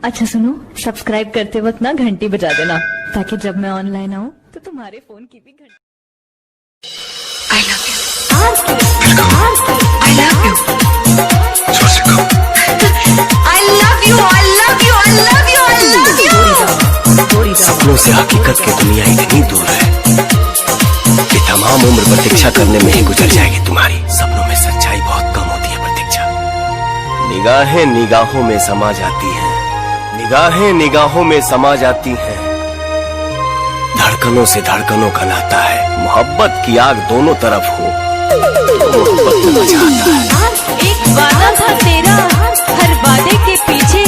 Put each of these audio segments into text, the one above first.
अच्छा सुनो, सब्सक्राइब करते वक्त ना घंटी बजा देना ताकि जब मैं ऑनलाइन आऊँ तो तुम्हारे फोन की भी घंटी। I love you. I love you. जोर से कहो। I love you. I love you. I love you. I love you. सपनों से हकीकत की दुनिया इतनी दूर है कि तमाम उम्र प्रतीक्षा करने में ही गुजर जाएगी तुम्हारी। सपनों में सच्चाई बहुत कम होती है प्रतीक्षा। निगाहें निगाहों में समा जाती हैं, निगाहें निगाहों में समा जाती हैं। धड़कनों से धड़कनों का नाता है, मोहब्बत की आग दोनों तरफ हो तो मोहब्बत में मजा आता है। एक वादा था तेरा, हर वादे के पीछे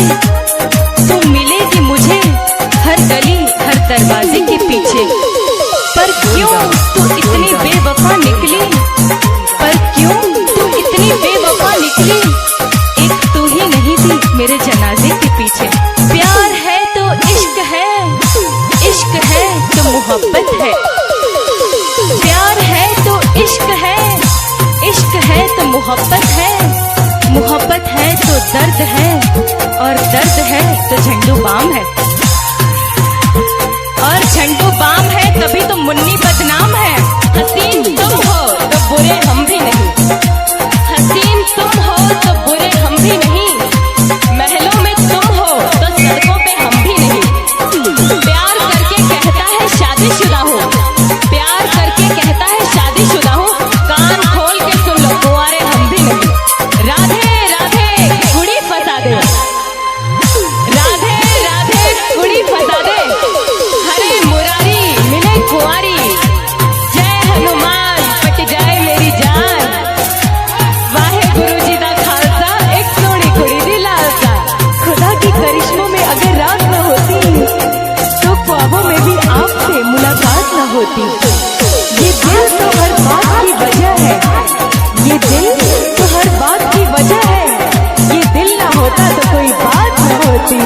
तू मिलेगी मुझे, हर गली हर दरवाजे के पीछे। पर क्यों तू इतनी बेवफा निकली, पर क्यों तू इतनी बेवफा निकली। एक तू ही नहीं थी मेरे जनाजे के पीछे। प्यार है तो इश्क है, इश्क है तो मोहब्बत है। प्यार है तो इश्क है, इश्क है तो मोहब्बत है। मोहब्बत है तो दर्द है, और दर्द है तो झंडू बाम है। और झंडू बाम है तभी तो मुन्नी बदनाम है। हसीन तुम हो तो बुरे हम भी नहीं, हसीन तुम हो तो बुरे हम भी नहीं। महलों में तुम हो तो सड़कों पे हम भी नहीं। प्यार करके कहता है शादीशुदा हूँ, प्यार करके कहता है शादीशुदा हूँ। कान खोल के सुन लो, कुंवारे हम भी नहीं। राधे राधे कुड़ी फंसा दे, राधे राधे कुड़ी फंसा दे। हरे मुरारी मिले कुंवारी, जय हनुमान पट जाए मेरी जान। वाहे गुरु जी दा खालसा, एक सोनी कुड़ी दी लालसा। खुदा की करिश्मों में अगर रात न होती तो ख्वाबों में भी आपसे मुलाकात न होती। ये दिल तो हर बात की वजह है, ये दिल तो हर बात की वजह है। ये दिल ना होता तो कोई बात न होती।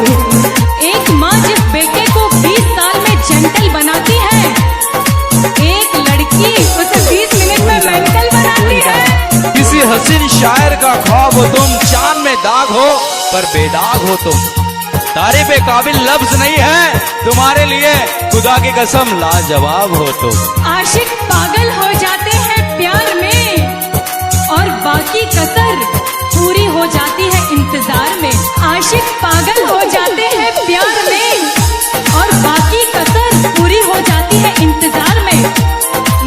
एक माँ जिस बेटे को 20 साल में जेंटल बनाती है, एक लड़की उसे 20 मिनट में मेंटल बनाती है। किसी हसीन शायर का ख्वाब हो तुम, चांद में दाग हो पर बेदाग हो तुम। तारीफ के काबिल लफ्ज नहीं है तुम्हारे लिए, खुदा की कसम लाजवाब हो तुम। आशिक पागल हो जाते हैं प्यार में, और बाकी कसर पूरी हो जाती है इंतजार में। आशिक पागल हो जाते हैं प्यार में, और बाकी कसर पूरी हो जाती है इंतजार में।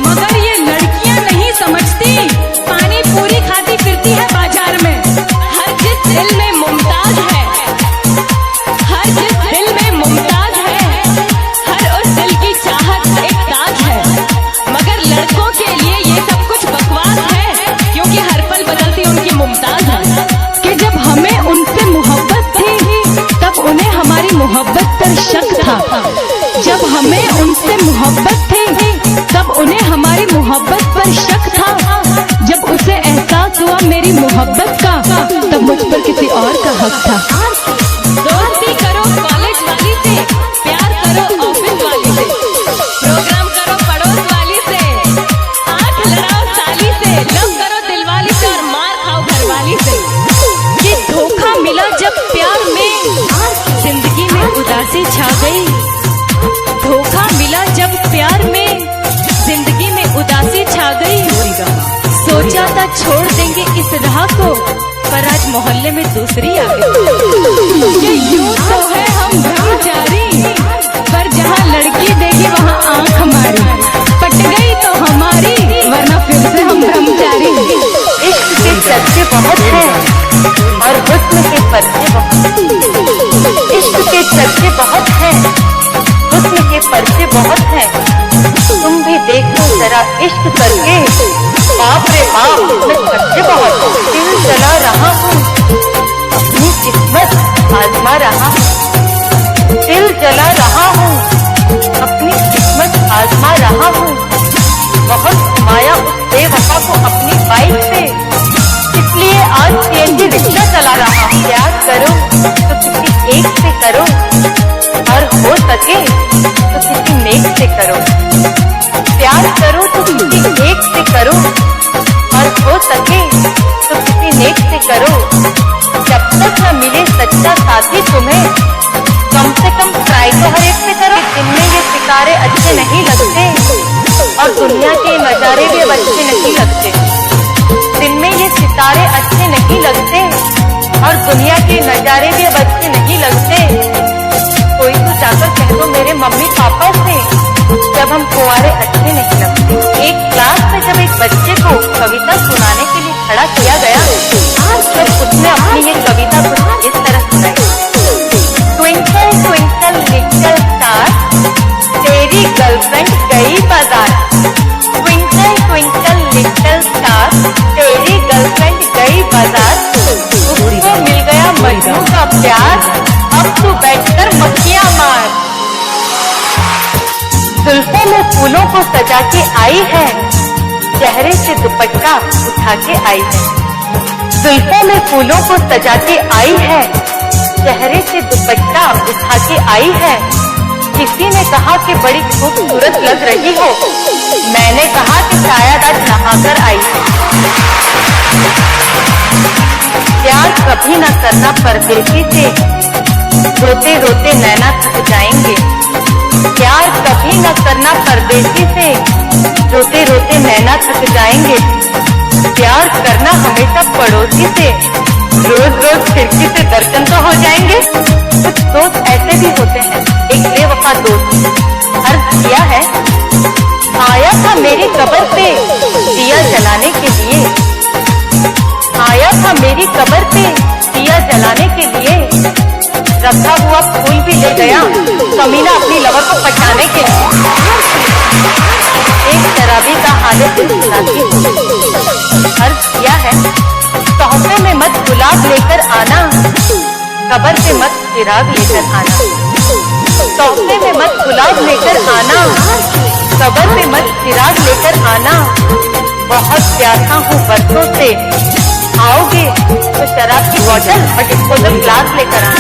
मगर ये लड़कियां नहीं समझती, पानी पूरी खाती फिरती है बाजार में। हर जिस दिल में मुमताज है, हर जिस दिल में मुमताज है, हर उस दिल की चाहत एक ताज है। मगर लड़कों के लिए ये सब कुछ बकवास है, क्योंकि हर पल बदलती उनकी मुमताज है। कि जब हमें उनसे मोहब्बत थी तब उन्हें हमारी मोहब्बत पर शक था। जब हमें उनसे मोहब्बत थी तब उन्हें हमारी मोहब्बत पर शक था। जब उसे एहसास हुआ मेरी मोहब्बत का, तब मुझ पर किसी और का हक था। दोस्ती करो कॉलेज वाली से, प्यार करो ऑफिस वाली से, प्रोग्राम करो पड़ोस वाली से, आंख लड़ाओ साली से, लव करो दिल वाली से, और मार खाओ घर वाली से। ये धोखा मिला जब प्यार में, जिंदगी में उदासी छा गई। धोखा मिला जब प्यार में, जिंदगी में उदासी छा गई। सोचा था छोड़ देंगे इस राह को, पर आज मोहल्ले में दूसरी आ गई। ये यूं तो है हम ब्रह्मचारी, पर जहाँ लड़की देगी वहाँ आंख हमारी। पट गई तो हमारी, वरना फिर से हम ब्रह्मचारी। इश्क के चर्चे बहुत हैं और हुस्न के पर्चे बहुत। इश्क के चर्चे बहुत हैं, हुस्न के पर्चे बहुत हैं। तुम भी देखो जरा इश्क करके, बाप रे बाप मैं बच्चे बहुत। दिल जला रहा हूँ, अपनी किस्मत आजमा रहा नजारे भी अब अच्छे नहीं लगते, दिन में ये सितारे अच्छे नहीं लगते, और दुनिया के नजारे भी अब अच्छे नहीं लगते। कोई तो जाकर कह दो मेरे मम्मी पापा से, जब हम कुंवारे अच्छे नहीं लगते। एक क्लास में जब एक बच्चे को कविता सुनाने के लिए खड़ा किया गया, तब उसने अपनी ये कविता कुछ इस तरह सुनाई। ट्विंकल ट्विंकल लिटिल स्टार, तेरी गर्लफ्रेंड गई बाजार। ट्विंकल ट्विंकल लिटिल स्टार, तेरी गर्लफ्रेंड गई बाजार। उसको मिल गया मजनू का प्यार, अब तू बैठकर मक्खियां मार। जुल्फों में फूलों को सजा के आई है, चेहरे से दुपट्टा उठा के आई है। जुल्फों में फूलों को सजा के आई है, चेहरे से दुपट्टा उठा के आई है। किसी ने कहा कि बड़ी खूबसूरत लग रही हो, मैंने कहा कि शायद आज नहाकर आई है। प्यार कभी न करना परदेसी से, रोते रोते नैना थक जाएंगे। प्यार कभी न करना परदेसी से, रोते रोते नैना थक जाएंगे। प्यार करना हमेशा पड़ोसी से, रोज रोज खिड़की से दर्शन तो हो जाएंगे। कुछ दोस्त ऐसे भी होते हैं, एक बेवफा दोस्त। अर्ज किया है, आया था मेरी कब्र पे दिया जलाने के लिए, आया था मेरी कब्र पे दिया जलाने के लिए। रखा हुआ फूल भी ले गया कमीना अपनी लवर को पटाने के लिए। एक शराबी का हालत सुनाती हूँ। अर्ज किया है, तोहफे में मत गुलाब लेकर आना, कब्र पे मत चिराग लेकर आना। तोहफे में मत गुलाब लेकर आना, कब्र पे मत चिराग लेकर आना। बहुत प्यासा हूँ बरसों से, आओगे तो शराब की बोतल और डिस्पोजल ग्लास लेकर आना।